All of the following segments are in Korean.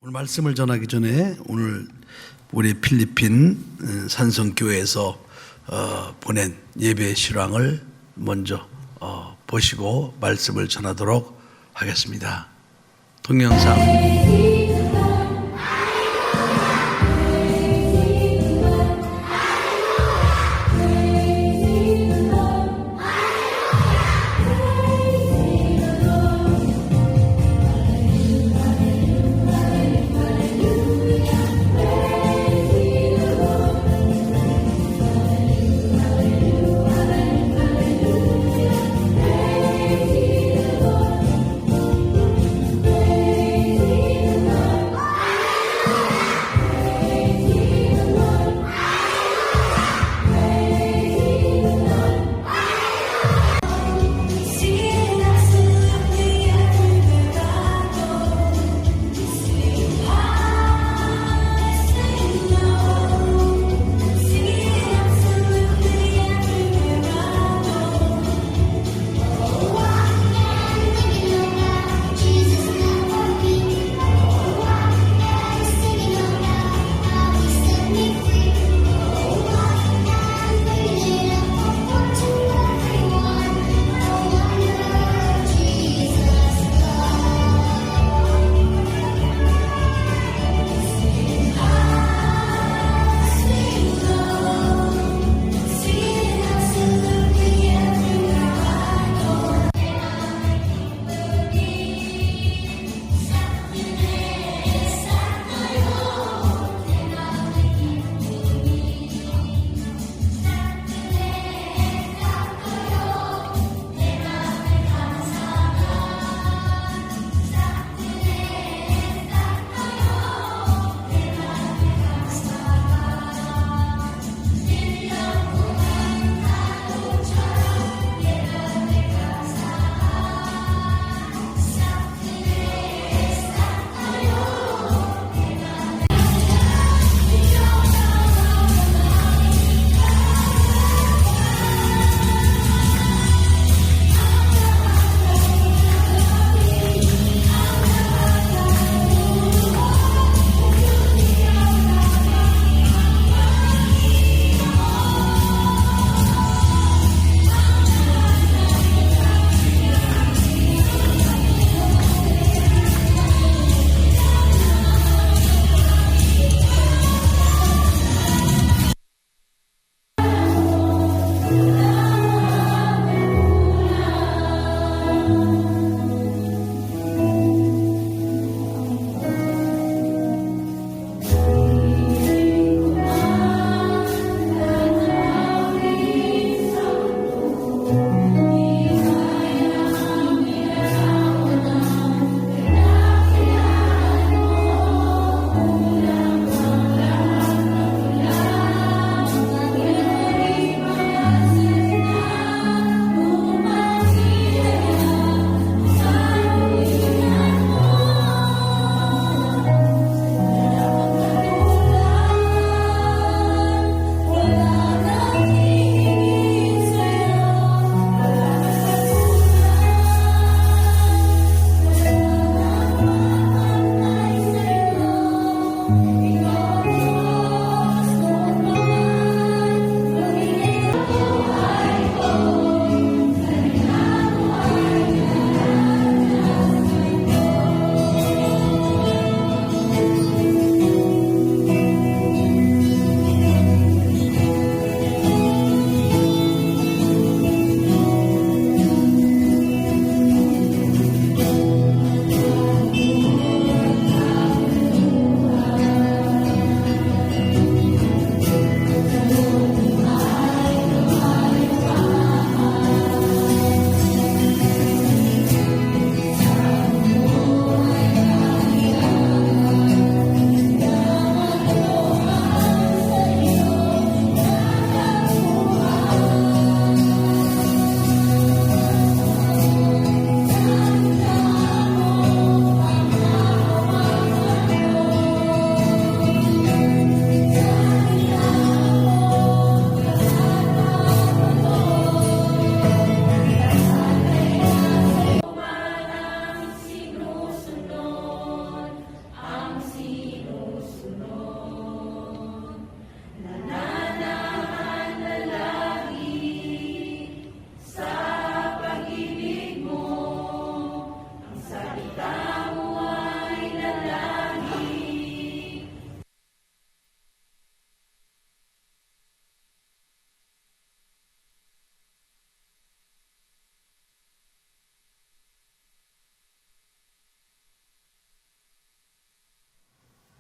오늘 말씀을 전하기 전에 오늘 우리 필리핀 산성교회에서 보낸 예배 실황을 먼저 보시고 말씀을 전하도록 하겠습니다. 동영상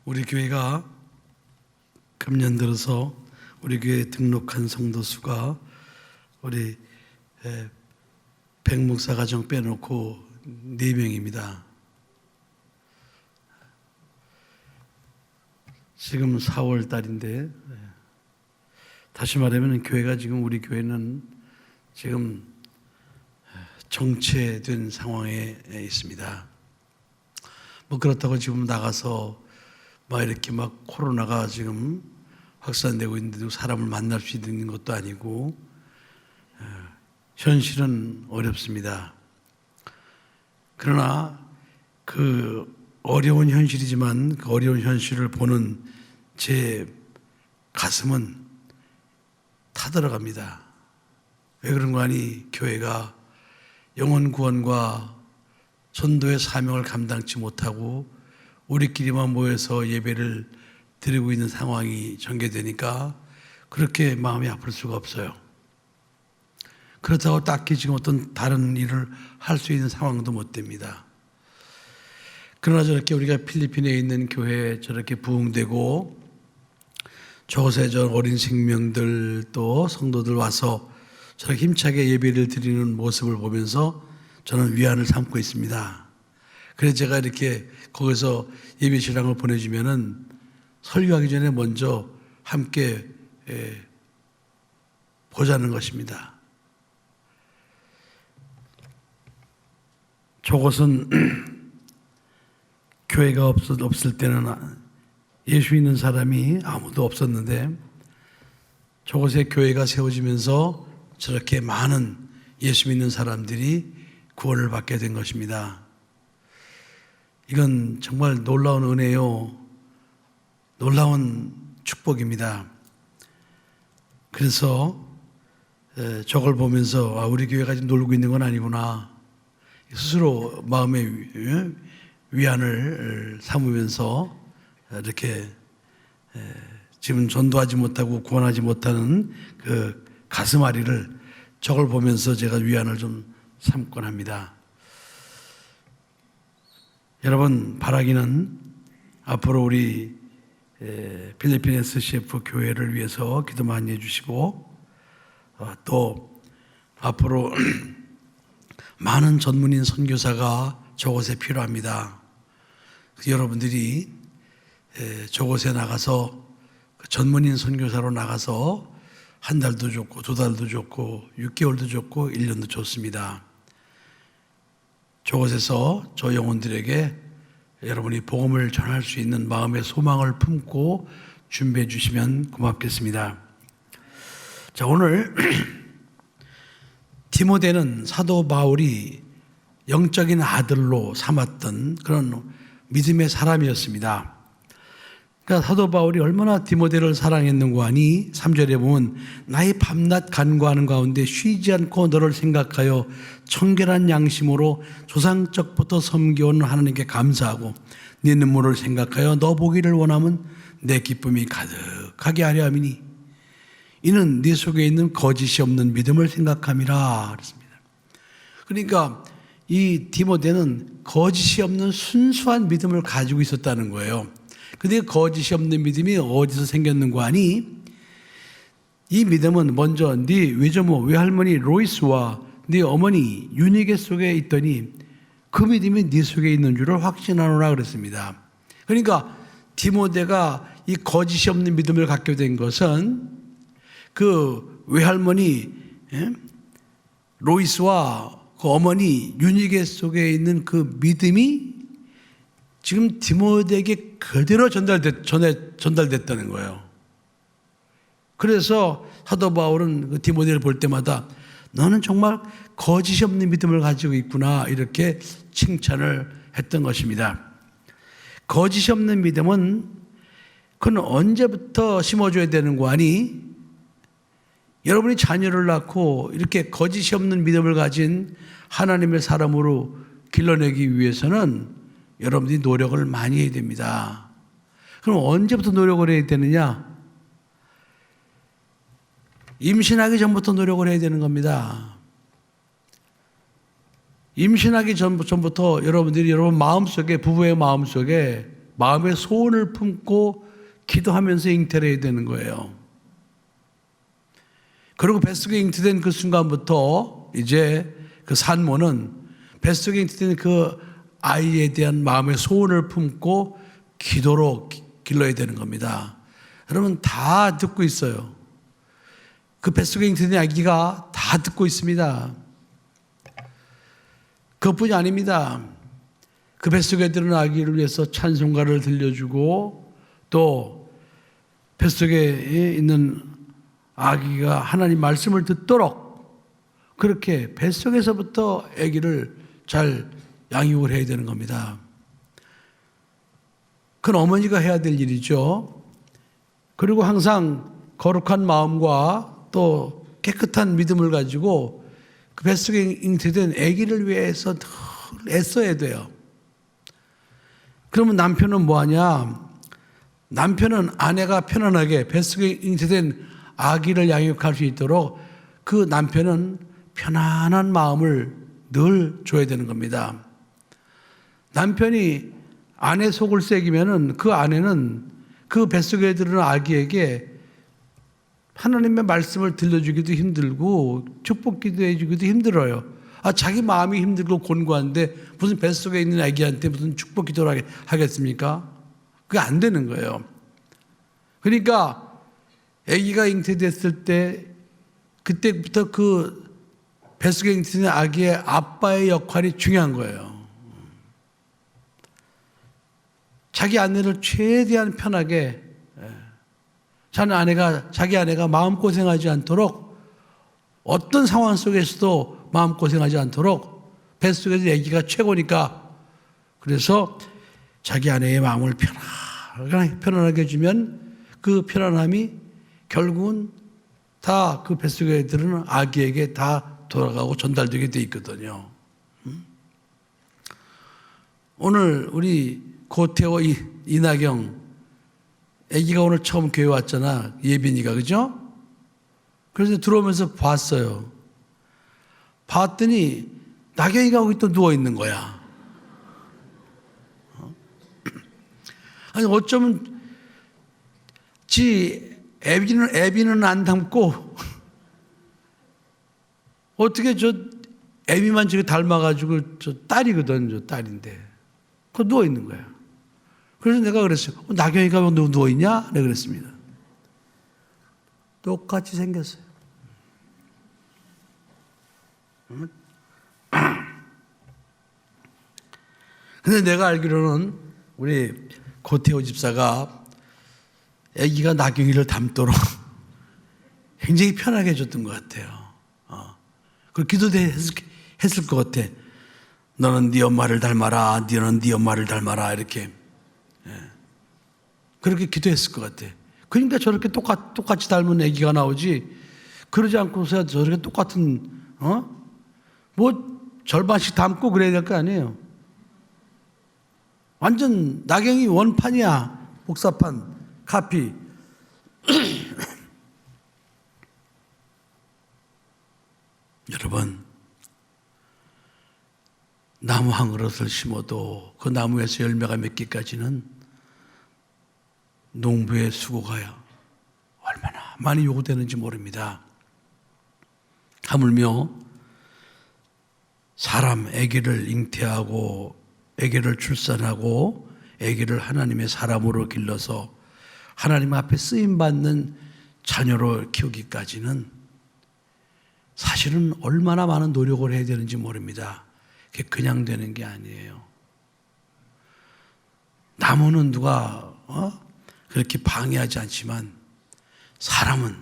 우리 교회가 금년 들어서 우리 교회에 등록한 성도 수가 우리 백목사 가정 빼놓고 4명입니다. 지금 4월 달인데, 다시 말하면 교회가 지금, 우리 교회는 지금 정체된 상황에 있습니다. 뭐 그렇다고 지금 나가서 막 이렇게 막 코로나가 지금 확산되고 있는데도 사람을 만날 수 있는 것도 아니고, 현실은 어렵습니다. 그러나 그 어려운 현실이지만 그 어려운 현실을 보는 제 가슴은 타들어갑니다. 왜 그런가 하니 교회가 영혼 구원과 전도의 사명을 감당치 못하고 우리끼리만 모여서 예배를 드리고 있는 상황이 전개되니까 그렇게 마음이 아플 수가 없어요. 그렇다고 딱히 지금 어떤 다른 일을 할 수 있는 상황도 못 됩니다. 그러나 저렇게 우리가 필리핀에 있는 교회에 저렇게 부흥되고 저곳에 저 어린 생명들 또 성도들 와서 저렇게 힘차게 예배를 드리는 모습을 보면서 저는 위안을 삼고 있습니다. 그래서 제가 이렇게 거기서 예배 신앙을 보내주면은 설교하기 전에 먼저 함께 보자는 것입니다. 저곳은 교회가 없을 때는 예수 믿는 사람이 아무도 없었는데 저곳에 교회가 세워지면서 저렇게 많은 예수 믿는 사람들이 구원을 받게 된 것입니다. 이건 정말 놀라운 은혜요, 놀라운 축복입니다. 그래서 저걸 보면서 우리 교회가 지금 놀고 있는 건 아니구나, 스스로 마음의 위안을 삼으면서 이렇게 지금 전도하지 못하고 구원하지 못하는 그 가슴앓이를 저걸 보면서 제가 위안을 좀 삼곤 합니다. 여러분, 바라기는 앞으로 우리 필리핀 SCF 교회를 위해서 기도 많이 해주시고 또 앞으로 많은 전문인 선교사가 저곳에 필요합니다. 여러분들이 저곳에 나가서 전문인 선교사로 나가서 한 달도 좋고 2달도 좋고 6개월도 좋고 1년도 좋습니다. 저곳에서 저 영혼들에게 여러분이 복음을 전할 수 있는 마음의 소망을 품고 준비해 주시면 고맙겠습니다. 자, 오늘 디모데는 사도 바울이 영적인 아들로 삼았던 그런 믿음의 사람이었습니다. 그러니까 사도 바울이 얼마나 디모데를 사랑했는고 하니 3절에 보면 나의 밤낮 간구하는 가운데 쉬지 않고 너를 생각하여 청결한 양심으로 조상적부터 섬겨온 하나님께 감사하고 네 눈물을 생각하여 너 보기를 원하면 내 기쁨이 가득하게 하려 함이니 이는 네 속에 있는 거짓이 없는 믿음을 생각함이라 그랬습니다. 그러니까 이 디모데는 거짓이 없는 순수한 믿음을 가지고 있었다는 거예요. 근데 거짓이 없는 믿음이 어디서 생겼는고 하니 이 믿음은 먼저 네 외조모 외할머니 로이스와 네 어머니 유니게 속에 있더니 그 믿음이 네 속에 있는 줄을 확신하노라 그랬습니다. 그러니까 디모데가 이 거짓이 없는 믿음을 갖게 된 것은 그 외할머니 로이스와 그 어머니 유니게 속에 있는 그 믿음이 지금 디모데에게 그대로 전달됐다는 거예요. 그래서 사도 바울은 그 디모데를 볼 때마다 너는 정말 거짓이 없는 믿음을 가지고 있구나 이렇게 칭찬을 했던 것입니다. 거짓이 없는 믿음은 그건 언제부터 심어줘야 되는 거 아니? 여러분이 자녀를 낳고 이렇게 거짓이 없는 믿음을 가진 하나님의 사람으로 길러내기 위해서는 여러분들이 노력을 많이 해야 됩니다. 그럼 언제부터 노력을 해야 되느냐? 임신하기 전부터 노력을 해야 되는 겁니다. 임신하기 전부터 여러분들이 여러분 마음속에, 부부의 마음속에 마음의 소원을 품고 기도하면서 잉태를 해야 되는 거예요. 그리고 뱃속에 잉태된 그 순간부터 이제 그 산모는 뱃속에 잉태된 그 아이에 대한 마음의 소원을 품고 기도로 길러야 되는 겁니다. 여러분 다 듣고 있어요. 그 뱃속에 잉태된 아기가 다 듣고 있습니다. 그것뿐이 아닙니다. 그 뱃속에 들은 아기를 위해서 찬송가를 들려주고 또 뱃속에 있는 아기가 하나님 말씀을 듣도록 그렇게 뱃속에서부터 아기를 잘 양육을 해야 되는 겁니다. 그건 어머니가 해야 될 일이죠. 그리고 항상 거룩한 마음과 또 깨끗한 믿음을 가지고 그 뱃속에 잉태된 아기를 위해서 늘 애써야 돼요. 그러면 남편은 뭐하냐? 남편은 아내가 편안하게 뱃속에 잉태된 아기를 양육할 수 있도록 그 남편은 편안한 마음을 늘 줘야 되는 겁니다. 남편이 아내 속을 새기면은 그 아내는 그 뱃속에 들은 아기에게 하나님의 말씀을 들려주기도 힘들고 축복 기도해주기도 힘들어요. 자기 마음이 힘들고 곤고한데 무슨 뱃속에 있는 아기한테 무슨 축복 기도를 하겠습니까? 그게 안 되는 거예요. 그러니까 아기가 잉태됐을 때 그때부터 그 뱃속에 잉태된 아기의 아빠의 역할이 중요한 거예요. 자기 아내를 최대한 편하게 자기 아내가 마음고생하지 않도록 어떤 상황 속에서도 마음고생하지 않도록 뱃속에서 아기가 최고니까 그래서 자기 아내의 마음을 편안하게 해주면 그 편안함이 결국은 다 그 뱃속에 들은 아기에게 다 돌아가고 전달되게 돼 있거든요. 오늘 우리 고태호 이나경 아기가 오늘 처음 교회 왔잖아. 예빈이가 그죠? 그래서 들어오면서 봤어요. 봤더니 나경이가 거기 또 누워 있는 거야. 아니 어쩌면 애비는 안 닮고 어떻게 저 애비만 저기 닮아가지고 저 딸이거든. 저 딸인데 그 누워 있는 거야. 그래서 내가 그랬어요. 나경이가 왜 누워 있냐? 내가 그랬습니다. 똑같이 생겼어요. 근데 내가 알기로는 우리 고태호 집사가 아기가 나경이를 닮도록 굉장히 편하게 해줬던 것 같아요. 그리고 기도도 했을 것 같아. 너는 네 엄마를 닮아라. 너는 네 엄마를 닮아라. 이렇게. 그렇게 기도했을 것 같아. 그러니까 저렇게 똑같이 닮은 아기가 나오지. 그러지 않고서 저렇게 똑같은 뭐 절반씩 닮고 그래야 될 거 아니에요. 완전 나경이 원판이야. 복사판, 카피. 여러분, 나무 한 그릇을 심어도 그 나무에서 열매가 맺기까지는 농부의 수고가 얼마나 많이 요구되는지 모릅니다. 하물며 사람 아기를 잉태하고 아기를 출산하고 아기를 하나님의 사람으로 길러서 하나님 앞에 쓰임받는 자녀로 키우기까지는 사실은 얼마나 많은 노력을 해야 되는지 모릅니다. 그게 그냥 되는 게 아니에요. 나무는 누가 그렇게 방해하지 않지만 사람은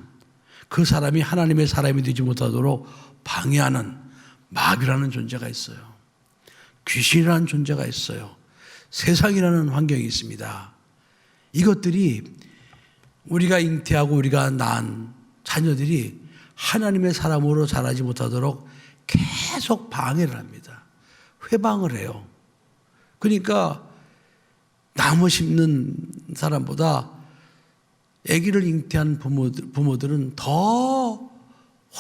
그 사람이 하나님의 사람이 되지 못하도록 방해하는 마귀라는 존재가 있어요. 귀신이라는 존재가 있어요. 세상이라는 환경이 있습니다. 이것들이 우리가 잉태하고 우리가 낳은 자녀들이 하나님의 사람으로 자라지 못하도록 계속 방해를 합니다. 회방을 해요. 그러니까 나무 심는 사람보다 아기를 잉태한 부모들은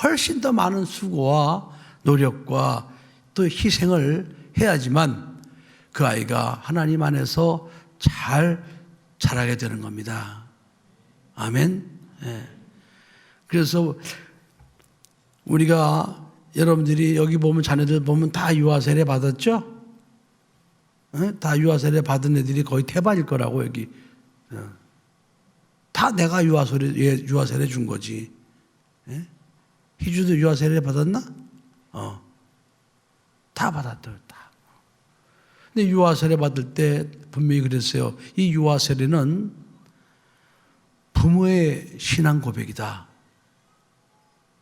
훨씬 더 많은 수고와 노력과 또 희생을 해야지만 그 아이가 하나님 안에서 잘 자라게 되는 겁니다. 아멘. 예. 그래서 우리가 여러분들이 여기 보면 자녀들 보면 다 유아 세례 받았죠? 다 유아 세례 받은 애들이 거의 태반일 거라고 여기. 다 내가 유아 세례 준 거지. 희주도 유아 세례 받았나? 다 받았대요. 다. 근데 유아 세례 받을 때 분명히 그랬어요. 이 유아 세례는 부모의 신앙 고백이다.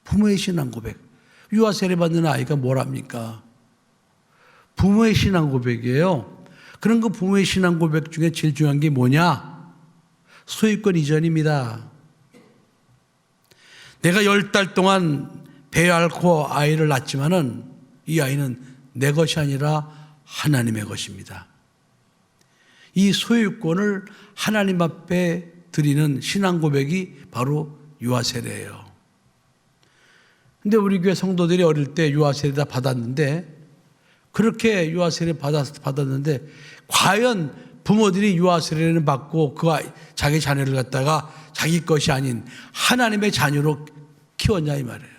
부모의 신앙 고백. 유아 세례 받는 아이가 뭘 합니까? 부모의 신앙 고백이에요. 그런 그 부모의 신앙 고백 중에 제일 중요한 게 뭐냐? 소유권 이전입니다. 내가 10달 동안 배 앓고 아이를 낳았지만은 이 아이는 내 것이 아니라 하나님의 것입니다. 이 소유권을 하나님 앞에 드리는 신앙 고백이 바로 유아 세례예요. 근데 우리 교회 성도들이 어릴 때 유아 세례 다 받았는데 그렇게 유아 세례 받았는데 과연 부모들이 유아 세례를 받고 그 아이, 자기 자녀를 갖다가 자기 것이 아닌 하나님의 자녀로 키웠냐 이 말이에요.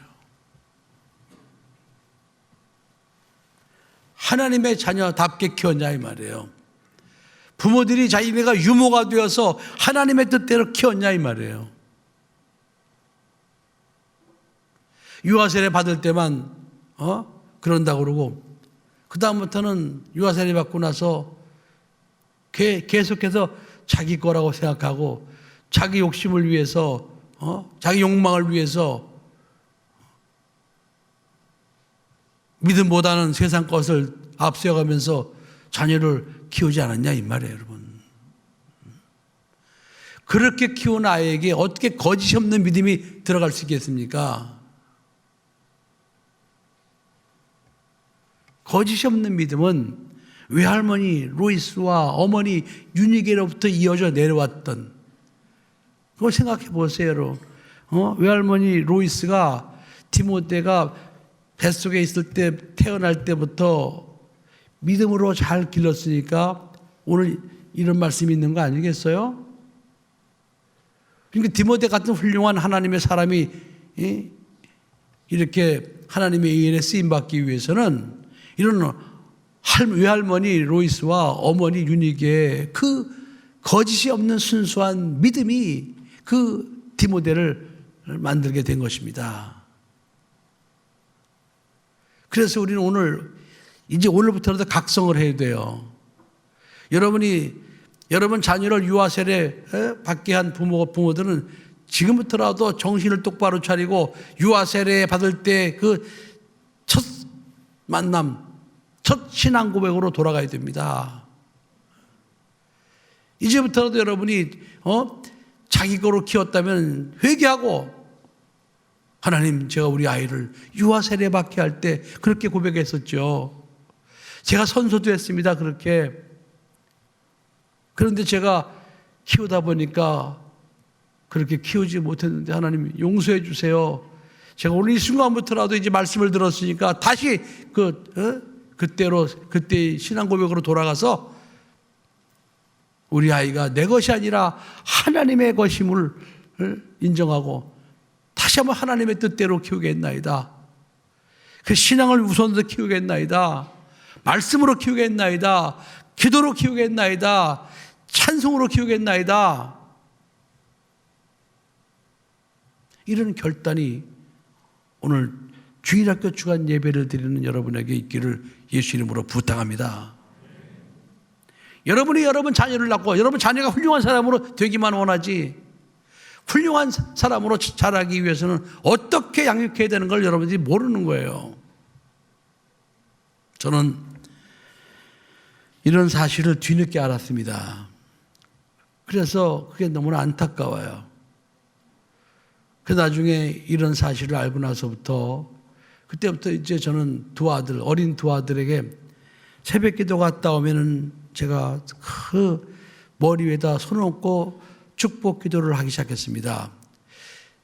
하나님의 자녀답게 키웠냐 이 말이에요. 부모들이 자기네가 유모가 되어서 하나님의 뜻대로 키웠냐 이 말이에요. 유아 세례 받을 때만 그런다고 그러고 그 다음부터는 유아 세례 받고 나서 계속해서 자기 거라고 생각하고 자기 욕심을 위해서 자기 욕망을 위해서 믿음보다는 세상 것을 앞세워가면서 자녀를 키우지 않았냐 이 말이에요, 여러분. 그렇게 키운 아이에게 어떻게 거짓이 없는 믿음이 들어갈 수 있겠습니까? 거짓이 없는 믿음은 외할머니 로이스와 어머니 유니게로부터 이어져 내려왔던 그걸 생각해 보세요, 여러분. 외할머니 로이스가 디모데가 뱃속에 있을 때 태어날 때부터 믿음으로 잘 길렀으니까 오늘 이런 말씀이 있는 거 아니겠어요? 그러니까 디모데 같은 훌륭한 하나님의 사람이 이렇게 하나님의 일에 쓰임받기 위해서는 이런 외할머니 로이스와 어머니 유니게의 그 거짓이 없는 순수한 믿음이 그 디모데를 만들게 된 것입니다. 그래서 우리는 오늘부터라도 각성을 해야 돼요. 여러분 자녀를 유아 세례 받게 한 부모들은 지금부터라도 정신을 똑바로 차리고 유아 세례 받을 때 그 첫 만남, 첫 신앙 고백으로 돌아가야 됩니다. 이제부터라도 여러분이 자기 거로 키웠다면 회개하고 하나님, 제가 우리 아이를 유아 세례 받게 할 때 그렇게 고백했었죠. 제가 선소도 했습니다. 그렇게. 그런데 제가 키우다 보니까 그렇게 키우지 못했는데 하나님 용서해 주세요. 제가 오늘 이 순간부터라도 이제 말씀을 들었으니까 다시 그때의 신앙 고백으로 돌아가서 우리 아이가 내 것이 아니라 하나님의 것임을 인정하고 다시 한번 하나님의 뜻대로 키우겠나이다. 그 신앙을 우선으로 키우겠나이다. 말씀으로 키우겠나이다. 기도로 키우겠나이다. 찬송으로 키우겠나이다. 이런 결단이 오늘 주일학교 주간 예배를 드리는 여러분에게 있기를 예수 이름으로 부탁합니다. 여러분이 여러분 자녀를 낳고 여러분 자녀가 훌륭한 사람으로 되기만 원하지 훌륭한 사람으로 자라기 위해서는 어떻게 양육해야 되는 걸 여러분들이 모르는 거예요. 저는 이런 사실을 뒤늦게 알았습니다. 그래서 그게 너무나 안타까워요. 그 나중에 이런 사실을 알고 나서부터 그때부터 이제 저는 어린 두 아들에게 새벽 기도 갔다 오면은 제가 그 머리 위에다 손을 얹고 축복 기도를 하기 시작했습니다.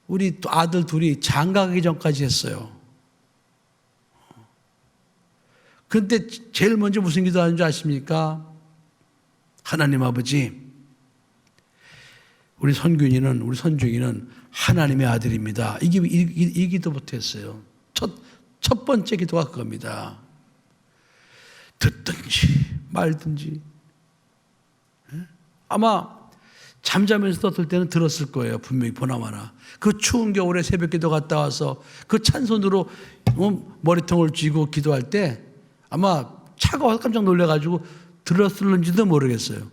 우리 아들 둘이 장가가기 전까지 했어요. 그런데 제일 먼저 무슨 기도하는 줄 아십니까? 하나님 아버지, 우리 선중이는 하나님의 아들입니다. 이 기도부터 했어요. 첫 번째 기도가 그겁니다. 듣든지 말든지. 아마 잠자면서 떴을 때는 들었을 거예요. 분명히 보나마나. 그 추운 겨울에 새벽 기도 갔다 와서 그 찬손으로 머리통을 쥐고 기도할 때 아마 차가워서 깜짝 놀라가지고 들었을는지도 모르겠어요.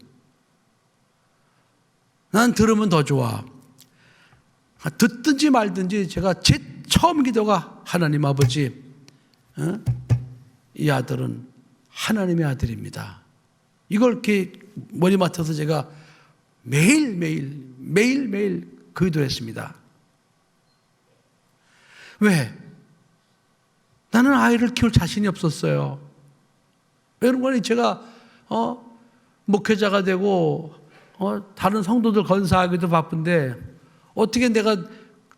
난 들으면 더 좋아. 듣든지 말든지 제가 제 처음 기도가 하나님 아버지, 이 아들은 하나님의 아들입니다. 이걸 이렇게 머리맡에서 제가 매일매일 그 기도를 했습니다. 왜? 나는 아이를 키울 자신이 없었어요. 여러분, 제가 목회자가 되고 다른 성도들 건사하기도 바쁜데 어떻게 내가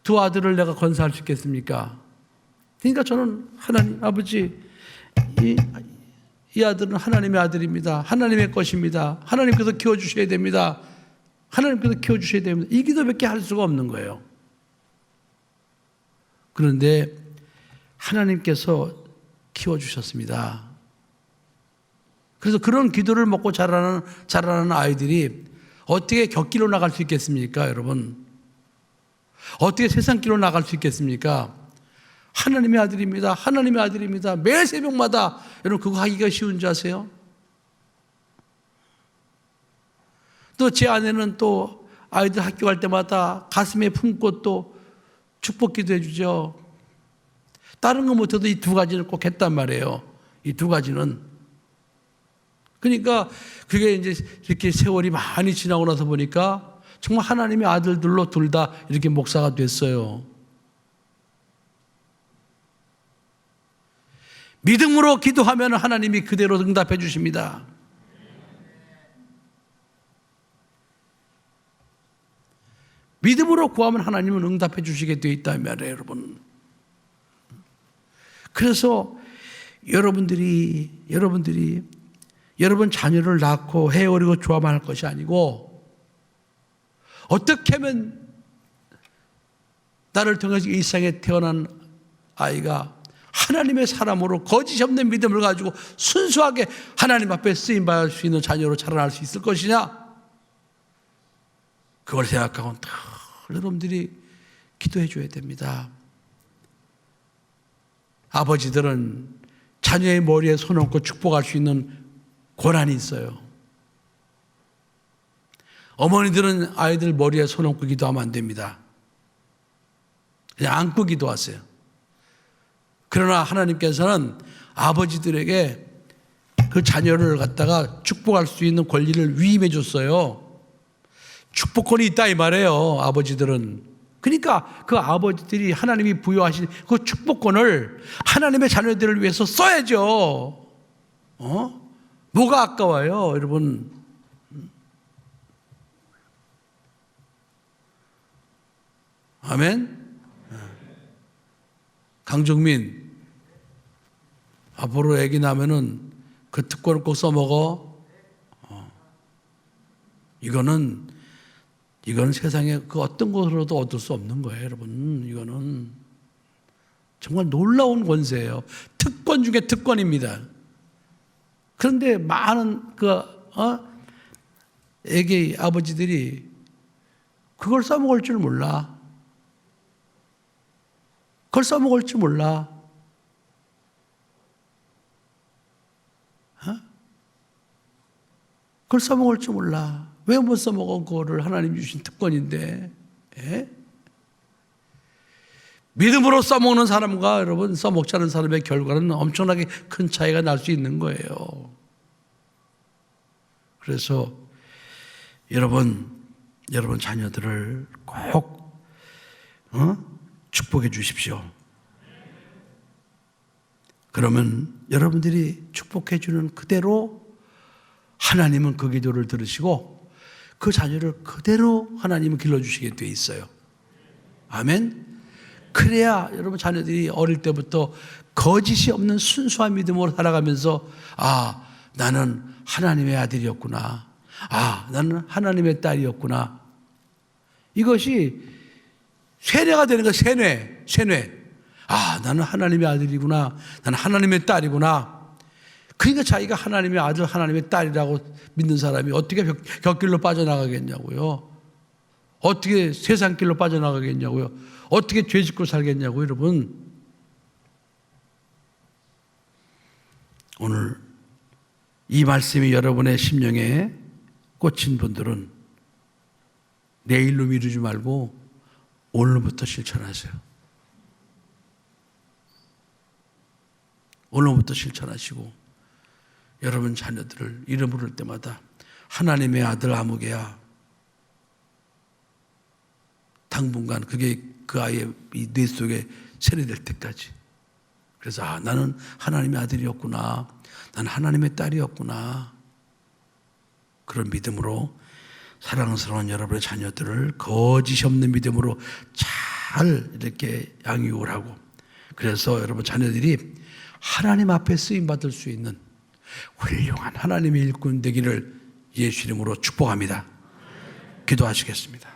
두 아들을 내가 건사할 수 있겠습니까? 그러니까 저는 하나님 아버지, 이 아들은 하나님의 아들입니다. 하나님의 것입니다. 하나님께서 키워주셔야 됩니다. 하나님께서 키워주셔야 됩니다. 이 기도밖에 할 수가 없는 거예요. 그런데 하나님께서 키워주셨습니다. 그래서 그런 기도를 먹고 자라는 아이들이 어떻게 격길로 나갈 수 있겠습니까, 여러분? 어떻게 세상길로 나갈 수 있겠습니까? 하나님의 아들입니다. 하나님의 아들입니다. 매일 새벽마다 여러분 그거 하기가 쉬운 줄 아세요? 또 제 아내는 또 아이들 학교 갈 때마다 가슴에 품고 또 축복 기도해 주죠. 다른 거 못해도 이 두 가지는 꼭 했단 말이에요. 이 두 가지는. 그러니까 그게 이제 이렇게 세월이 많이 지나고 나서 보니까 정말 하나님의 아들들로 둘 다 이렇게 목사가 됐어요. 믿음으로 기도하면 하나님이 그대로 응답해 주십니다. 믿음으로 구하면 하나님은 응답해 주시게 되어 있다는 말이에요, 여러분. 그래서 여러분 자녀를 낳고 해오리고 좋아만 할 것이 아니고 어떻게 하면 나를 통해서 이 세상에 태어난 아이가 하나님의 사람으로 거짓 없는 믿음을 가지고 순수하게 하나님 앞에 쓰임받을 수 있는 자녀로 자라날 수 있을 것이냐, 그걸 생각하고 여러분들이 기도해 줘야 됩니다. 아버지들은 자녀의 머리에 손 얹고 축복할 수 있는 권한이 있어요. 어머니들은 아이들 머리에 손 얹고 기도하면 안 됩니다. 그냥 안고 기도하세요. 그러나 하나님께서는 아버지들에게 그 자녀를 갖다가 축복할 수 있는 권리를 위임해 줬어요. 축복권이 있다 이 말이에요, 아버지들은. 그러니까 그 아버지들이 하나님이 부여하신 그 축복권을 하나님의 자녀들을 위해서 써야죠. 뭐가 아까워요, 여러분? 아멘? 강종민, 앞으로 애기 나면은 그 특권을 꼭 써먹어. 이거는 세상에 그 어떤 것으로도 얻을 수 없는 거예요, 여러분. 이거는 정말 놀라운 권세예요. 특권 중에 특권입니다. 그런데 많은 애기 아버지들이 그걸 써먹을 줄 몰라. 그걸 써먹을 줄 몰라. 그걸 써먹을 줄 몰라. 왜 못 써먹은 거를 하나님 주신 특권인데. 믿음으로 써먹는 사람과 여러분 써먹지 않은 사람의 결과는 엄청나게 큰 차이가 날 수 있는 거예요. 그래서 여러분 자녀들을 꼭 축복해 주십시오. 그러면 여러분들이 축복해 주는 그대로 하나님은 그 기도를 들으시고 그 자녀를 그대로 하나님은 길러주시게 돼 있어요. 아멘. 그래야 여러분 자녀들이 어릴 때부터 거짓이 없는 순수한 믿음으로 살아가면서 나는 하나님의 아들이었구나. 아, 나는 하나님의 딸이었구나. 이것이 세뇌가 되는 거, 세뇌. 아, 나는 하나님의 아들이구나. 나는 하나님의 딸이구나. 그러니까 자기가 하나님의 아들, 하나님의 딸이라고 믿는 사람이 어떻게 곁길로 빠져나가겠냐고요. 어떻게 세상길로 빠져나가겠냐고요. 어떻게 죄 짓고 살겠냐고요, 여러분. 오늘 이 말씀이 여러분의 심령에 꽂힌 분들은 내일로 미루지 말고 오늘부터 실천하세요. 오늘부터 실천하시고 여러분 자녀들을 이름 부를 때마다 하나님의 아들 아무개야, 당분간 그게 그 아이의 뇌 속에 세뇌될 때까지. 그래서 아, 나는 하나님의 아들이었구나. 나는 하나님의 딸이었구나. 그런 믿음으로 사랑스러운 여러분의 자녀들을 거짓이 없는 믿음으로 잘 이렇게 양육을 하고, 그래서 여러분 자녀들이 하나님 앞에 쓰임받을 수 있는 훌륭한 하나님의 일꾼 되기를 예수 이름으로 축복합니다. 기도하시겠습니다.